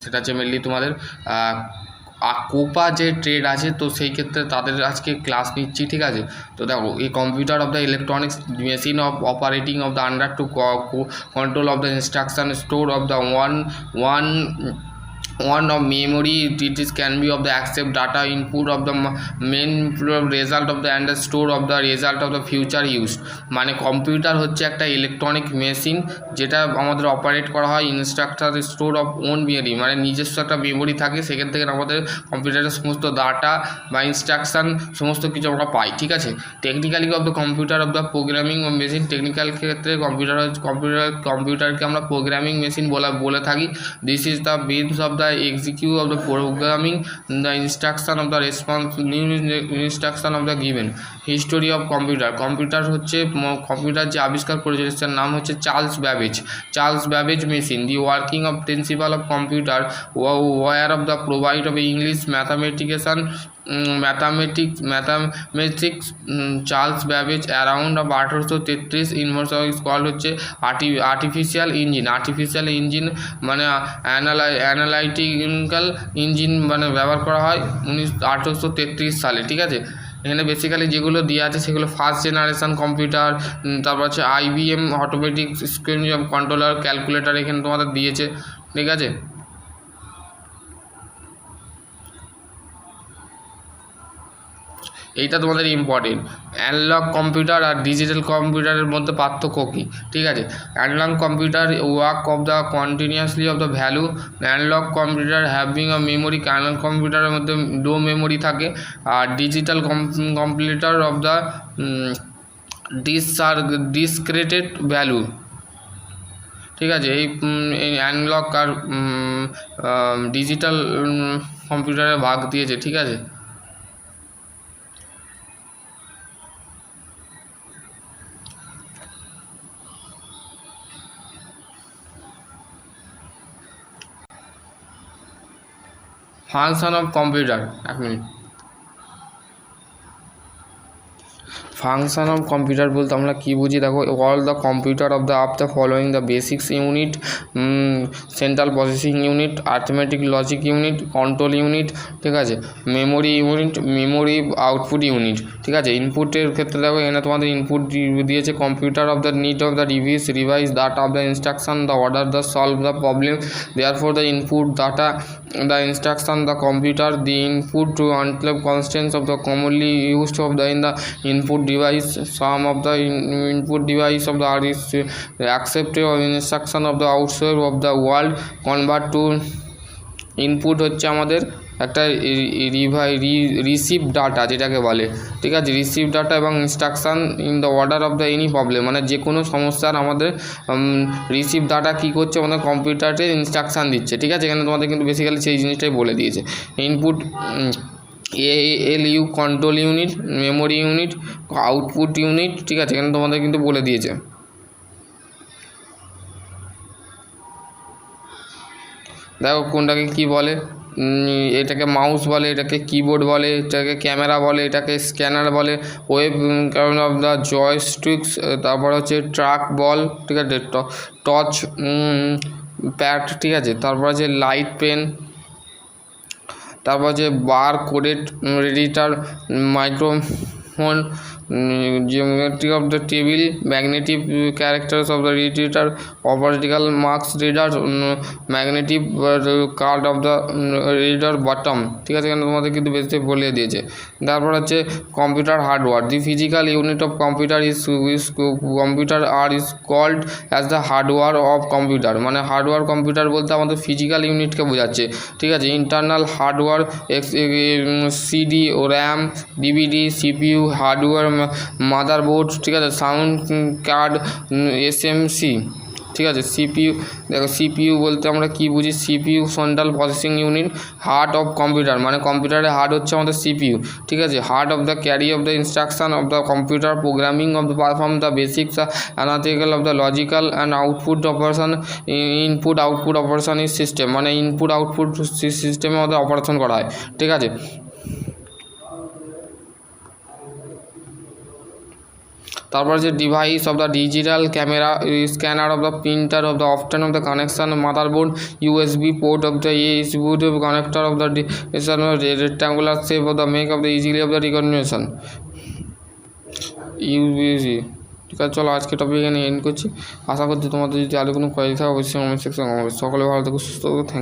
সেটা হচ্ছে মেনলি তোমাদের কোপা যে ট্রেড আছে, তো সেই ক্ষেত্রে তাদের আজকে ক্লাস নিচ্ছি, ঠিক আছে। তো দেখো, এই computer of the electronics machine of operating of the under to control of the instruction store of the one of memory, it is can be of the accept data input of the main result of the and the store of the result of the future use। মানে computer হচ্ছে একটা electronic machine যেটা আমাদের operate করা হয় ইনস্ট্রাকচার store of on memory, মানে নিজস্ব একটা মেমোরি থাকে, সেখান থেকে আমাদের কম্পিউটারের সমস্ত ডাটা বা ইনস্ট্রাকশান সমস্ত কিছু আমরা পাই, ঠিক আছে। Technically of the computer of the programming machine, technical ক্ষেত্রে কম্পিউটারকে আমরা প্রোগ্রামিং মেশিন বলে থাকি। This is the base of the execute of the programming the instruction of the response new instruction of the given। History of computer হচ্ছে computer যে আবিষ্কার করেছিল তার নাম হচ্ছে Charles Babbage machine. The working of principal of computer war of the provide of English mathematics Charles Babbage around of 1833 inverse call হচ্ছে artificial engine মানে analytical engine মানে ব্যবহার করা হয় 1833 সালে, ঠিক আছে। এখানে বেসিক্যালি যেগুলো দেওয়া আছে সেগুলো ফার্স্ট জেনারেশান কম্পিউটার, তারপর হচ্ছে IBM automatic screen controller, calculator এখানে তোমাদের দিয়েছে, ঠিক আছে। এইটা তোমাদের ইম্পর্টেন্ট। অ্যানালগ কম্পিউটার আর ডিজিটাল কম্পিউটারের মধ্যে পার্থক্য কী, ঠিক আছে। Analog computer work of the continuously of the value, analog computer having a memory, analog কম্পিউটারের মধ্যে লো মেমোরি থাকে। আর digital computer of the discreted value, ঠিক আছে। এই অ্যানালগ আর ডিজিটাল কম্পিউটারে ভাগ দিয়েছে, ঠিক আছে। ফাংশন অফ কম্পিউটার, এক মিনিট। ফাংশন অফ কম্পিউটার বলতে আমরা কী বুঝি দেখো, all the computer of the following the basics unit, central processing unit, arithmetic logic unit, control unit, ঠিক আছে, memory unit, memory output unit, ঠিক আছে। ইনপুটের ক্ষেত্রে দেখো এখানে তোমাদের ইনপুট দিয়েছে computer of the need of the revise data off the instruction the order the solve the problem therefore the input data the instruction the computer the input to unclave constants of the commonly used of the in the input device, some of the input device of the is accepted of instruction of the outside of the world convert to input হচ্ছে আমাদের একটা receive data যেটাকে বলে, ঠিক আছে। Receive data এবং instruction in the order of the any problem, মানে যে কোনো সমস্যার আমাদের রিসিভ ডাটা কী করছে, আমাদের কম্পিউটারে ইনস্ট্রাকশান দিচ্ছে, ঠিক আছে। এখানে তোমাদের কিন্তু বেসিক্যালি সেই জিনিসটাই বলে দিয়েছে। Input ALU control unit, memory unit, output unit, ঠিক আছে। এখানে তোমাদের কিন্তু বলে দিয়েছে। দেখো কোনটাকে কী বলে, এটাকে মাউস বলে, এটাকে কিবোর্ড বলে, এটাকে ক্যামেরা বলে, এটাকে স্ক্যানার বলে, ওয়েব কারণ অফ দ্য জয়স্টিক্স, তারপর হচ্ছে ট্রাক বল, ঠিক আছে, টর্চ প্যাড, ঠিক আছে। তারপর আছে লাইট পেন, তারপর আছে bar coded editor, microphone, geometry of the table, magnetic characters of the editor, optical marks reader, magnetic card of the reader bottom, ঠিক আছে। এখানে তোমাদের কিন্তু বেশি বলে দিয়েছে। তারপর হচ্ছে computer hardware, the physical unit of computer computer are is called as the hardware of computer, মানে হার্ডওয়্যার কম্পিউটার বলতে আমাদের ফিজিক্যাল ইউনিটকে বোঝাচ্ছে, ঠিক আছে। ইন্টারনাল হার্ডওয়্যার CD ও RAM, DVD, CPU hardware, motherboard, ঠিক আছে, সাউন্ড কার্ড, SMC, ঠিক আছে। CPU, দেখো CPU বলতে আমরা কি বুঝি, CPU central processing unit, heart of computer, মানে কম্পিউটারের হার্ট হচ্ছে আমাদের CPU, ঠিক আছে। Heart of the carry of the instruction of the computer, programming of the perform the basics analytical of the logical and output operation, input output operation is system, মানে input output সিস্টেমে আমাদের operation করা হয়, ঠিক আছে। তারপর হচ্ছে device of the digital camera, scanner of the printer of the option of the connection motherboard, USB port of the USB connector of the rectangular shape of the make of the easily of the recognition UBC. ঠিক আছে, চলো আজকে topic এখানে and করছি। আশা করছি তোমাদের যদি আরও কোনো কোয়ারি থাকে অবশ্যই কমেন্ট সেকশনে কমেন্ট। সকলে ভালো থেকো, সুস্থ থেকো, থ্যাংক